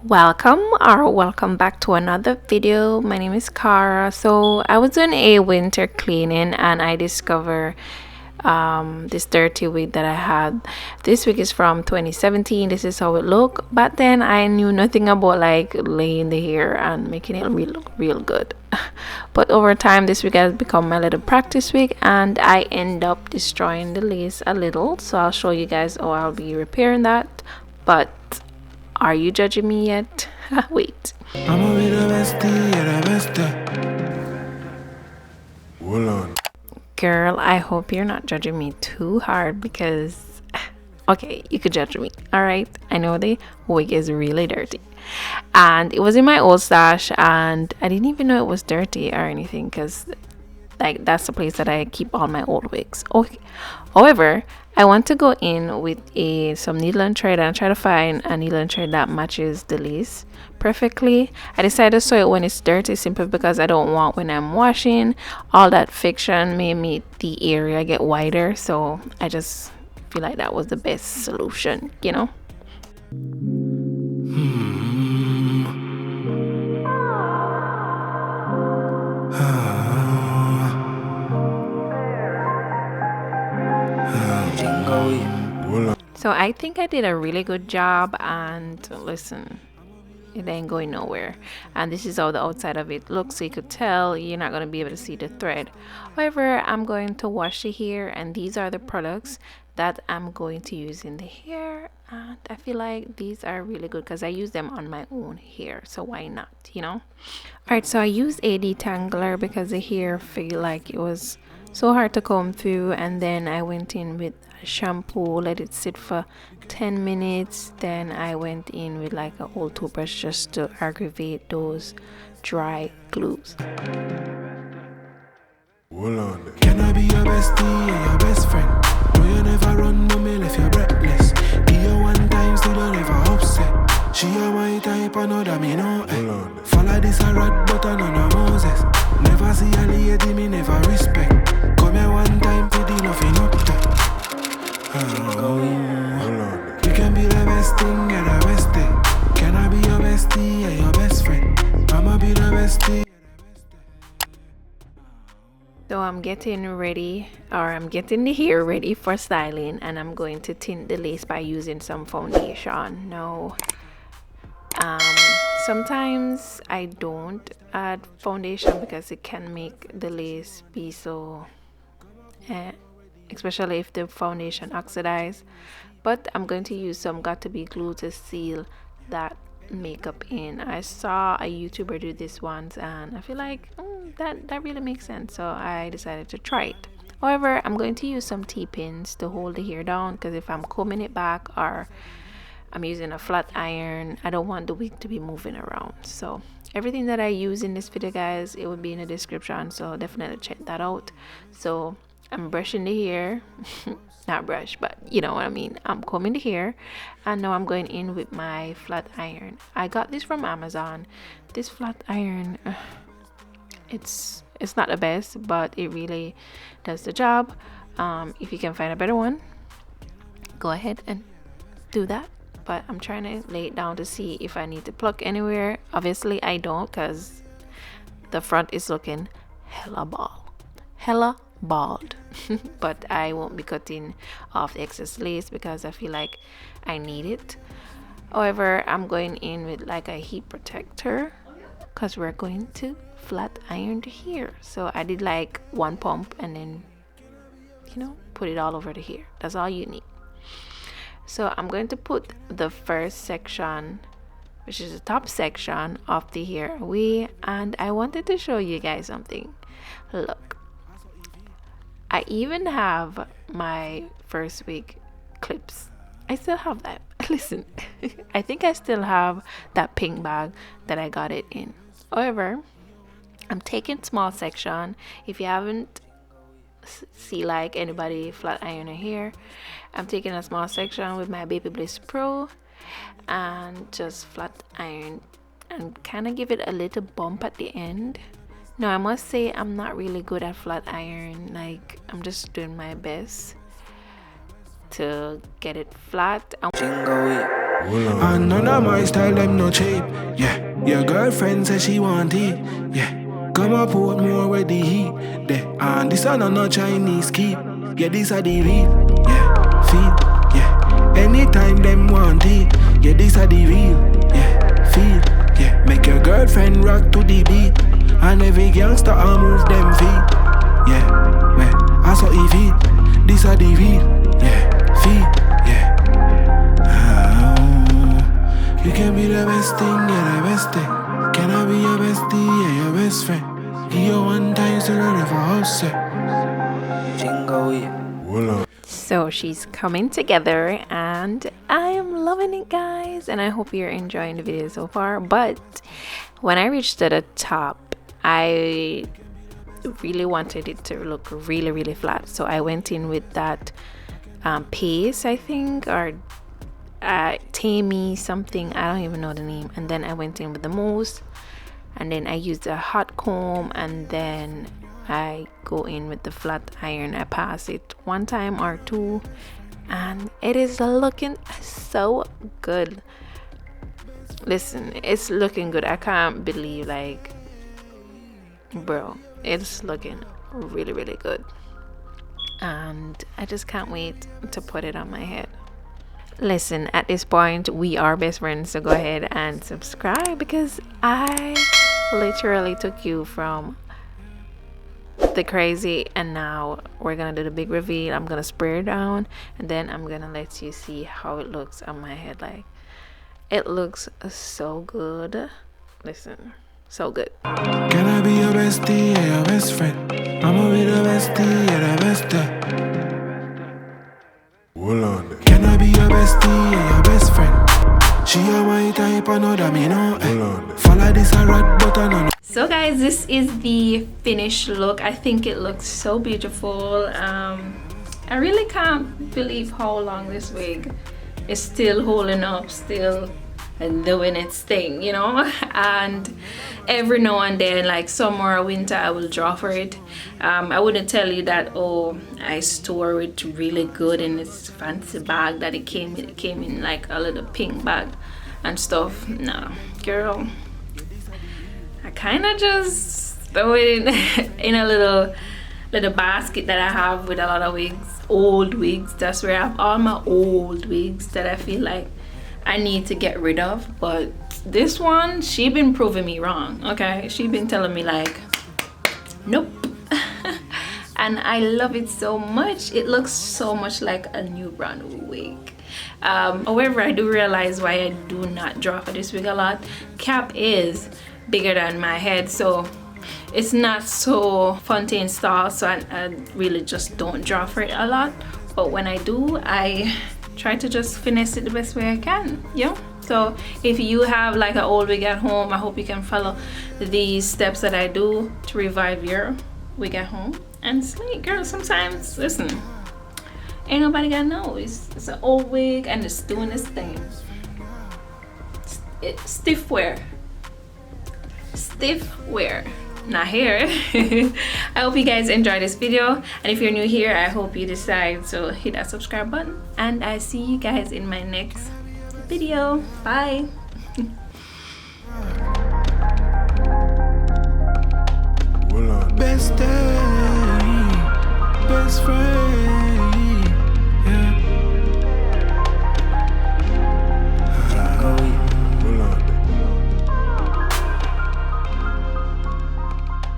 Welcome back to another video. My name is Kara. So I was doing a winter cleaning and I discovered this dirty wig that I had. This wig is from 2017. This is how it looked. But then I knew nothing about like laying the hair and making it real good. But over time this wig has become my little practice wig and I end up destroying the lace a little. So I'll show you guys how I'll be repairing that. But are you judging me yet? Wait. I'ma be the bestie, yeah, the bestie. Hold on. Girl, I hope you're not judging me too hard because, okay, you could judge me, alright? I know the wig is really dirty. And it was in my old stash and I didn't even know it was dirty or anything because like that's the place that I keep all my old wigs. Okay. However, I want to go in with some needle and thread and try to find a needle and thread that matches the lace perfectly. I decided to sew it when it's dirty simply because I don't want when I'm washing all that friction may make the area get wider. So I just feel like that was the best solution, you know. So I think I did a really good job, and listen, it ain't going nowhere. And this is how the outside of it looks, so you could tell you're not going to be able to see the thread. However, I'm going to wash the hair, and these are the products that I'm going to use in the hair, and I feel like these are really good because I use them on my own hair, so why not, you know. All right, so I used a detangler because the hair felt like it was so hard to comb through, and then I went in with shampoo, let it sit for 10 minutes. Then I went in with like an old toothbrush just to aggravate those dry glues. Hold on. Can I be your bestie and your best friend? No, you never run no mail if you're breathless. Give you one time so don't ever upset. She a my type, I know that me know. Follow this a rat, but I know no Moses. Never see a lady, me never respect. Come here one time to the nothing up there. We can be the best thing and the best thing. Can I be your bestie and your best friend? I'ma be the bestie. So I'm getting ready, or I'm getting the hair ready for styling, and I'm going to tint the lace by using some foundation. Now, sometimes I don't add foundation because it can make the lace be so especially if the foundation oxidize, but I'm going to use some got to be glue to seal that makeup in. I saw a YouTuber do this once and I feel like that really makes sense, so I decided to try it. However, I'm going to use some T-pins to hold the hair down because if I'm combing it back or I'm using a flat iron, I don't want the wig to be moving around. So everything that I use in this video, guys, it will be in the description, so definitely check that out. So I'm brushing the hair, not brush, but you know what I mean. I'm combing the hair, and now I'm going in with my flat iron. I got this from Amazon. This flat iron, it's not the best, but it really does the job. If you can find a better one, go ahead and do that. But I'm trying to lay it down to see if I need to pluck anywhere. Obviously I don't, because the front is looking hella bald. But I won't be cutting off the excess lace because I feel like I need it. However, I'm going in with like a heat protector because we're going to flat iron the hair. So I did like one pump and then, you know, put it all over the hair. That's all you need. So I'm going to put the first section, which is the top section of the hair, away, and I wanted to show you guys something. Look, I even have my first wig clips. I still have that. Listen, I think I still have that pink bag that I got it in. However, I'm taking small section. If you haven't see like anybody flat iron her hair, I'm taking a small section with my Baby Bliss Pro and just flat iron and kind of give it a little bump at the end. Now I must say I'm not really good at flat iron. Like, I'm just doing my best to get it flat. And none of my style, them no cheap. Yeah, your girlfriend says she want it. Yeah, come up put more with the heat. There, and this are no Chinese keep. Yeah, this are the real. Yeah, feel. Yeah, anytime them want it. Yeah, this are the real. Yeah, feel. Yeah, make your girlfriend rock to the beat. And every gangster I move them feet. Yeah, well, I saw it feet. This are the real. Yeah, feel. Yeah. You can be the best thing, yeah, the best thing. Can I be your bestie, yeah, your best friend? Give you one time, so I never house it. So she's coming together and I am loving it, guys, and I hope you're enjoying the video so far. But when I reached to the top, I really wanted it to look really flat, so I went in with that paste, I think, or Tammy something, I don't even know the name, and then I went in with the mousse, and then I used a hot comb, and then I go in with the flat iron. I pass it one time or two, and it is looking so good. Listen, it's looking good. I can't believe, like, bro, it's looking really good, and I just can't wait to put it on my head. Listen, at this point we are best friends, so go ahead and subscribe, because I literally took you from the crazy and now we're gonna do the big reveal. I'm gonna spray it down and then I'm gonna let you see how it looks on my head. Like, it looks so good. Listen, so good. Can I be your bestie, yeah, your best friend? I'ma be the bestie, yeah, the best. Can I be your bestie, yeah, your best friend? She are my type, I know that me know. Follow this a rat button on. So guys, this is the finished look. I think it looks so beautiful. I really can't believe how long this wig is still holding up, still doing its thing, you know. And every now and then, like summer or winter, I will draw for it. I wouldn't tell you that, oh, I store it really good in this fancy bag that it came in like a little pink bag and stuff. No, girl, I kind of just throw it in a little basket that I have with a lot of wigs, old wigs. That's where I have all my old wigs that I feel like I need to get rid of. But this one, she been proving me wrong. Okay, she been telling me like, nope. And I love it so much. It looks so much like a new brand new wig. However, I do realize why I do not draw for this wig a lot. Cap is bigger than my head, so it's not so fun to install, so I really just don't draw for it a lot. But when I do, I try to just finesse it the best way I can, you know. So if you have like an old wig at home, I hope you can follow these steps that I do to revive your wig at home. And slay, girl, sometimes, listen, ain't nobody gotta know. It's an old wig and it's doing this thing. It's stiff wear, not hair. I hope you guys enjoyed this video, and if you're new here, I hope you decide to hit that subscribe button, and I see you guys in my next video. Bye.